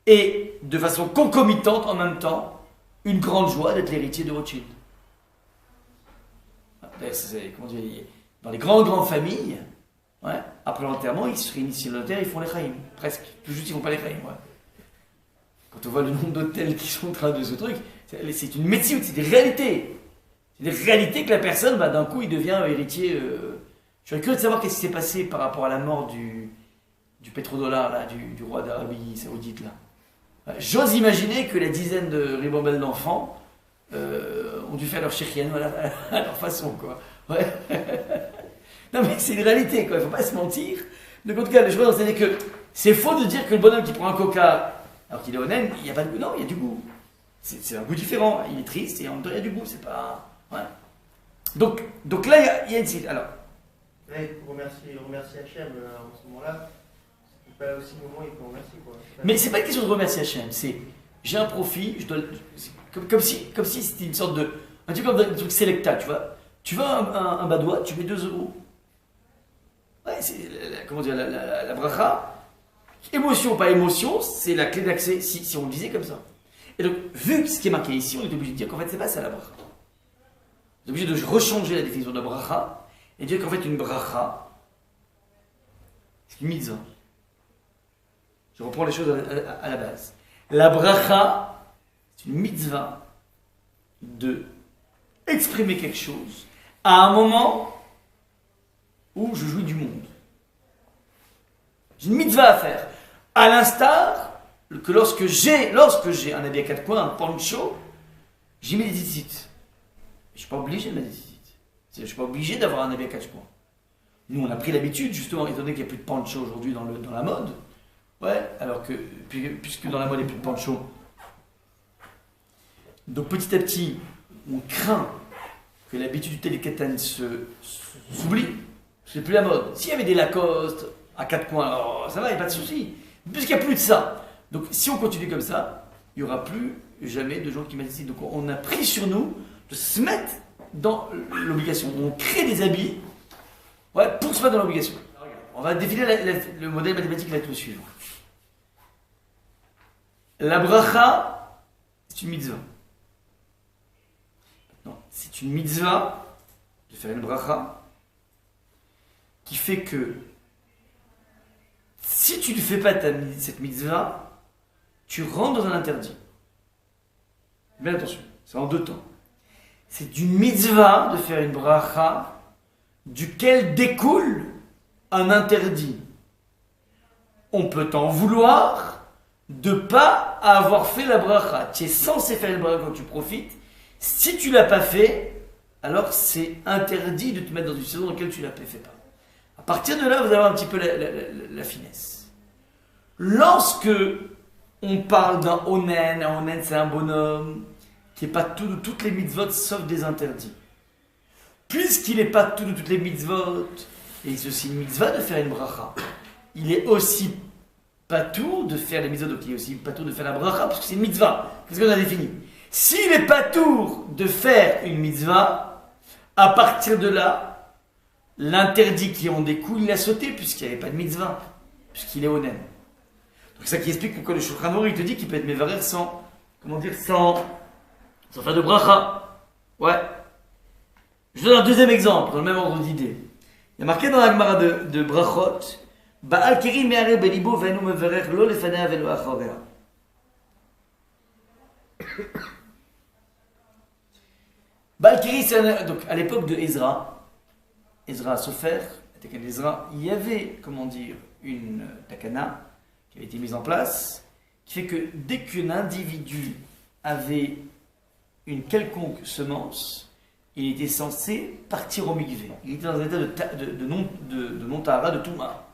et de façon concomitante en même temps une grande joie d'être l'héritier de Rothschild. Comment dire, dans les grandes familles, ouais, après l'enterrement, ils se réunissent sur l'enterre, ils font les chaïm, presque. Tout juste, ils font pas les chaïm. Ouais. Quand on voit le nombre d'hôtels qui sont en train de ce truc, c'est une médecine, c'est des réalités. C'est des réalités que la personne, d'un coup, il devient héritier. Je suis curieux de savoir qu'est-ce qui s'est passé par rapport à la mort du pétrodollar, là, du roi d'Arabie Saoudite. Là. J'ose imaginer que la dizaine de ribambelles d'enfants ont dû faire leur shirkiano à leur façon, quoi. Ouais. Non, mais c'est une réalité, quoi. Il ne faut pas se mentir. Donc, en tout cas, je vois, c'est que c'est faux de dire que le bonhomme qui prend un coca alors qu'il est honnête, il n'y a pas de goût. Non, il y a du goût. C'est un goût différent. Il est triste et en même temps, il y a du goût. C'est pas. Ouais. Donc là, il y a une. Alors. Ouais, il faut remercier Hachem en ce moment-là. C'est pas aussi le moment où il faut remercier, quoi. Mais c'est pas une question de remercier Hachem. C'est j'ai un profit, je dois. Comme si c'était une sorte de. Un truc comme un truc Selecta, tu vois. Tu vas un badois, tu mets 2 euros. Ouais, c'est. Comment dire, la bracha. Émotion, pas émotion, c'est la clé d'accès, si on le disait comme ça. Et donc, vu ce qui est marqué ici, on est obligé de dire qu'en fait, c'est pas ça la bracha. On est obligé de rechanger la définition de bracha et dire qu'en fait, une bracha, c'est une mitzvah. Je reprends les choses à la base. La bracha, c'est une mitzvah de exprimer quelque chose à un moment où je jouis du monde. J'ai une mitzvah à faire. À l'instar que lorsque j'ai un habit à 4 coins, un poncho, j'y mets des tzitzit. Je ne suis pas obligé de mettre des tzitzit. Je ne suis pas obligé d'avoir un habit à 4 coins. Nous, on a pris l'habitude, justement, étant donné qu'il n'y a plus de poncho aujourd'hui dans la mode. Ouais, alors que, puisque dans la mode, il n'y a plus de poncho. Donc petit à petit, on craint que l'habitude du télékatan s'oublie. C'est plus la mode. S'il y avait des Lacoste à 4 coins, alors ça va, il n'y a pas de souci. Puisqu'il n'y a plus de ça. Donc si on continue comme ça, il n'y aura plus jamais de gens qui mettent ici. Donc on a pris sur nous de se mettre dans l'obligation. On crée des habits, ouais, pour se mettre dans l'obligation. On va définir le modèle mathématique va être le suivant. La bracha, c'est une mitzvah. Non, c'est une mitzvah de faire une bracha qui fait que si tu ne fais pas cette mitzvah, tu rentres dans un interdit. Mais attention, c'est en 2 temps. C'est une mitzvah de faire une bracha duquel découle un interdit. On peut t'en vouloir de ne pas avoir fait la bracha. Tu es censé faire une bracha quand tu profites. Si tu ne l'as pas fait, alors c'est interdit de te mettre dans une saison dans laquelle tu ne l'as pas fait pas. À partir de là, vous avez un petit peu la finesse. Lorsque on parle d'un onen, un onen c'est un bonhomme qui n'est pas tout de toutes les mitzvot sauf des interdits. Puisqu'il n'est pas tout de toutes les mitzvot, et c'est aussi une mitzvah de faire une bracha, il est aussi pas tout de faire les mitzvot, donc il est aussi pas tout de faire la bracha, parce que c'est une mitzvah. Qu'est-ce qu'on a défini? S'il n'est pas tout de faire une mitzvah, à partir de là, l'interdit qui en découle, il a sauté, puisqu'il n'y avait pas de mitzvah, puisqu'il est onen. Donc c'est ça qui explique pourquoi le Shulchan Aruch, il te dit qu'il peut être mévarer sans faire de bracha. Ouais. Je donne un deuxième exemple, dans le même ordre d'idée. Il y a marqué dans la Gemara de Brachot, Ba'al keri me'are belibo ve'enu mevarer lo lefanea ve'lo acharea. Ba'al keri, c'est donc à l'époque de Ezra Sofer, il y avait, une takana qui avait été mise en place, qui fait que dès qu'un individu avait une quelconque semence, il était censé partir au mikvé. Il était dans un état de non-tahara, de touma.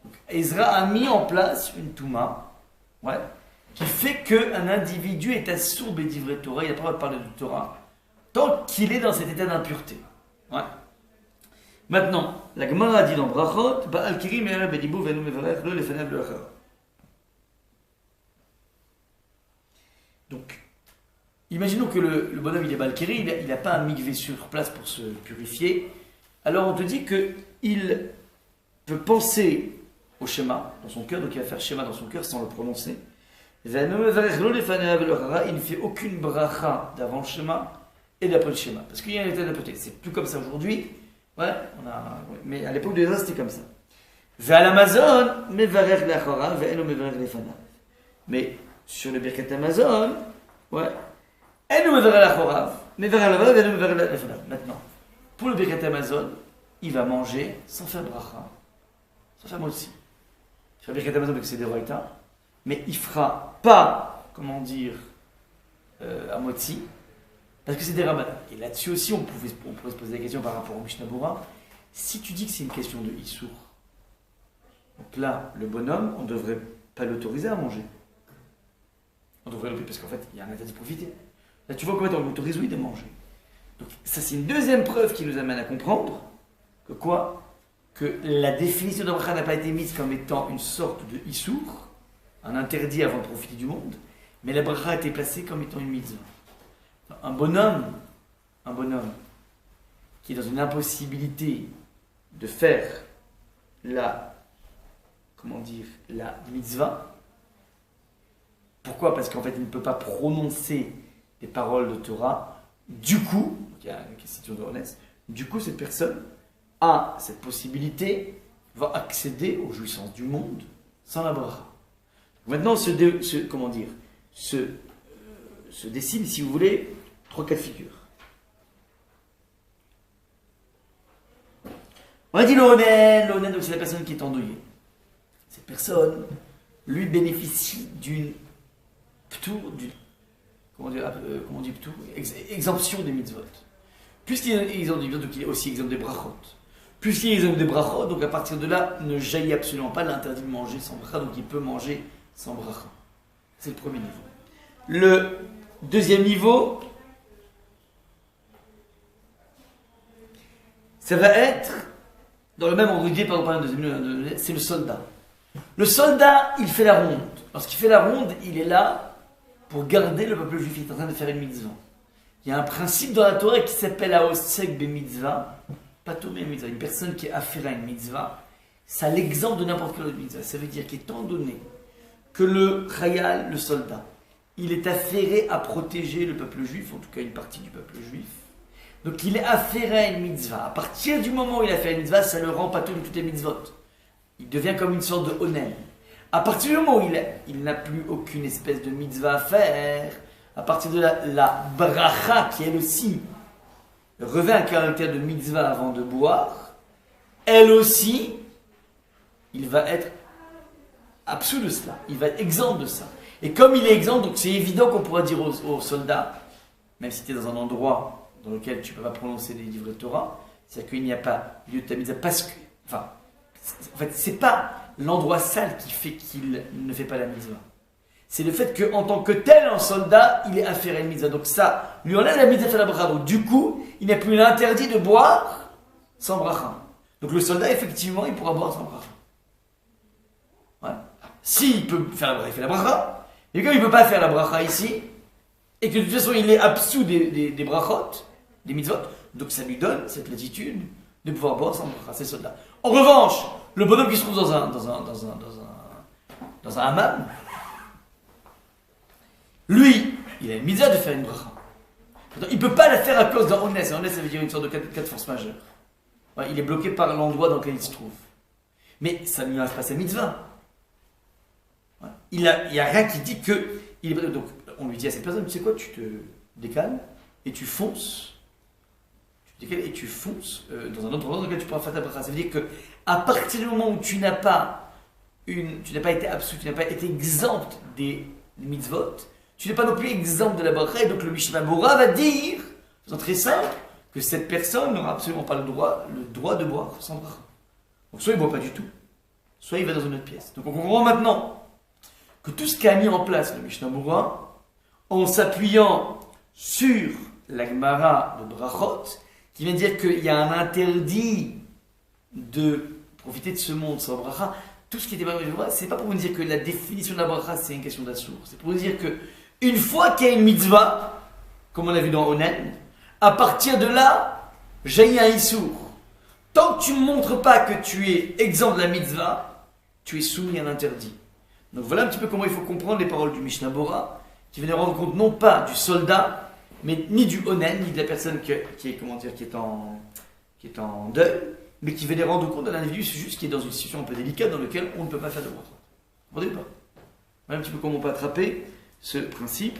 Donc Ezra a mis en place une touma, ouais, qui fait qu'un individu est assourd bédivré Torah, il n'a pas le droit de parler de Torah, tant qu'il est dans cet état d'impureté. Ouais. Maintenant, la Gemara a dit dans Brachot, Ba'al kiri me'ara belibo ve'enu mevarech lo lefanev lo achar. Donc, imaginons que le bonhomme il est balkéri, il n'a pas un mikvé sur place pour se purifier. Alors on te dit qu'il peut penser au schéma dans son cœur, donc il va faire schéma dans son cœur sans le prononcer. Il ne fait aucune bracha d'avant le schéma et d'après le schéma. Parce qu'il y a un état de peut-être. C'est plus comme ça aujourd'hui. Ouais, mais à l'époque de Jésus, c'était comme ça. Mais sur le Birkat Amazon, ouais. Maintenant, pour le Birkat Amazon, il va manger sans faire bracha, sans faire motzi. Il fera Birkat Amazon avec ses déroïtas, mais il fera pas, comment dire, à motzi, parce que c'est des rabbins. Et là-dessus aussi, on pourrait se poser la question par rapport au Mishnah Bora. Si tu dis que c'est une question de Issour, donc là, le bonhomme, on ne devrait pas l'autoriser à manger. On devrait l'autoriser parce qu'en fait, il y a un interdit de profiter. Là, tu vois comment on l'autorise, oui, de manger. Donc, ça, c'est une deuxième preuve qui nous amène à comprendre que quoi? Que la définition de bracha n'a pas été mise comme étant une sorte de Issour, un interdit avant de profiter du monde, mais la bracha a été placée comme étant une mitzvah. Un bonhomme qui est dans une impossibilité de faire la mitzvah. Pourquoi? Parce qu'en fait, il ne peut pas prononcer des paroles de Torah. Du coup, il y a une question de honnêteté. Du coup, cette personne a cette possibilité, va accéder aux jouissances du monde sans la bracha. Maintenant, se dessine, si vous voulez, 3 cas de figure. On a dit l'onen, donc c'est la personne qui est endeuillée. Cette personne, lui, bénéficie d'une exemption des mitzvot. Puisqu'il est exempt des mitzvot, donc il est aussi exempt des brachot. Puisqu'il est exempt des brachot, donc à partir de là, ne jaillit absolument pas l'interdit de manger sans bracha, donc il peut manger sans bracha. C'est le premier niveau. Le deuxième niveau, ça va être, dans le même ordre d'idée, c'est le soldat. Le soldat, il fait la ronde. Lorsqu'il fait la ronde, il est là pour garder le peuple juif. Il est en train de faire une mitzvah. Il y a un principe dans la Torah qui s'appelle Aosek be mitzvah, patomé mitzvah. Une personne qui est affaire à une mitzvah, ça l'exemple de n'importe quelle autre mitzvah. Ça veut dire qu'étant donné que le khayal, le soldat, il est affairé à protéger le peuple juif, en tout cas une partie du peuple juif, donc il est affairé à une mitzvah. À partir du moment où il a fait une mitzvah, ça le rend patou de toutes les mitzvot. Il devient comme une sorte de onen. À partir du moment où il n'a plus aucune espèce de mitzvah à faire, à partir de la bracha, qui elle aussi revêt un caractère de mitzvah avant de boire, elle aussi, il va être absous de cela. Il va être exempt de ça. Et comme il est exempt, donc c'est évident qu'on pourra dire aux soldats, même si tu es dans un endroit dans lequel tu ne peux pas prononcer des livrets de Torah, c'est-à-dire qu'il n'y a pas lieu de ta mitzvah, parce que, en fait, c'est pas l'endroit sale qui fait qu'il ne fait pas la mitzvah. C'est le fait qu'en tant que tel, un soldat, il est affairé à une mitzvah. Donc ça lui enlève la mitzvah de la bracha. Donc du coup, il n'a plus l'interdit de boire sans bracha. Donc le soldat, effectivement, il pourra boire sans bracha. Ouais. S'il peut faire la bracha, il fait la bracha. Et comme il ne peut pas faire la bracha ici, et que de toute façon, il est absous des brachot, des mitzvot, donc ça lui donne cette latitude de pouvoir boire sans bracha, c'est soldat. En revanche, le bonhomme qui se trouve dans un hammam, lui, il a une mitzvah de faire une bracha. Il ne peut pas la faire à cause d'un honest. Un honest, ça veut dire une sorte de cas de force majeure. Ouais, il est bloqué par l'endroit dans lequel il se trouve. Mais ça ne lui enlève pas sa mitzvah. Ouais. Il n'y a rien qui dit que... Donc, on lui dit à cette personne, tu sais quoi, tu te décales et tu fonces. Tu te décales et tu fonces dans un autre endroit dans lequel tu pourras faire ta bracha. Ça veut dire qu'à partir du moment où tu n'as pas été absous, tu n'as pas été exempt des mitzvot, tu n'es pas non plus exempt de la bracha, et donc le Mishnah Bora va dire, c'est très simple, que cette personne n'aura absolument pas le droit de boire sans bracha. Donc soit il ne boit pas du tout, soit il va dans une autre pièce. Donc on comprend maintenant que tout ce qu'a mis en place le Mishnah Bora, en s'appuyant sur la Gemara de Brachot, qui vient dire qu'il y a un interdit de profiter de ce monde sans bracha, tout ce qui était c'est pas pour vous dire que la définition de la bracha c'est une question d'assour, c'est pour vous dire que une fois qu'il y a une mitzvah, comme on a vu dans Onen, à partir de là, jaillit un issour. Tant que tu ne montres pas que tu es exempt de la mitzvah, tu es soumis à l'interdit. Donc voilà un petit peu comment il faut comprendre les paroles du Mishnah Bora, qui viennent rendre compte non pas du soldat, mais ni du Onen, ni de la personne qui est en deuil, mais qui veut rendre compte d'un individu juste qui est dans une situation un peu délicate dans laquelle on ne peut pas faire de bracha. Vous comprenez pas? Voilà un petit peu comment on peut attraper ce principe.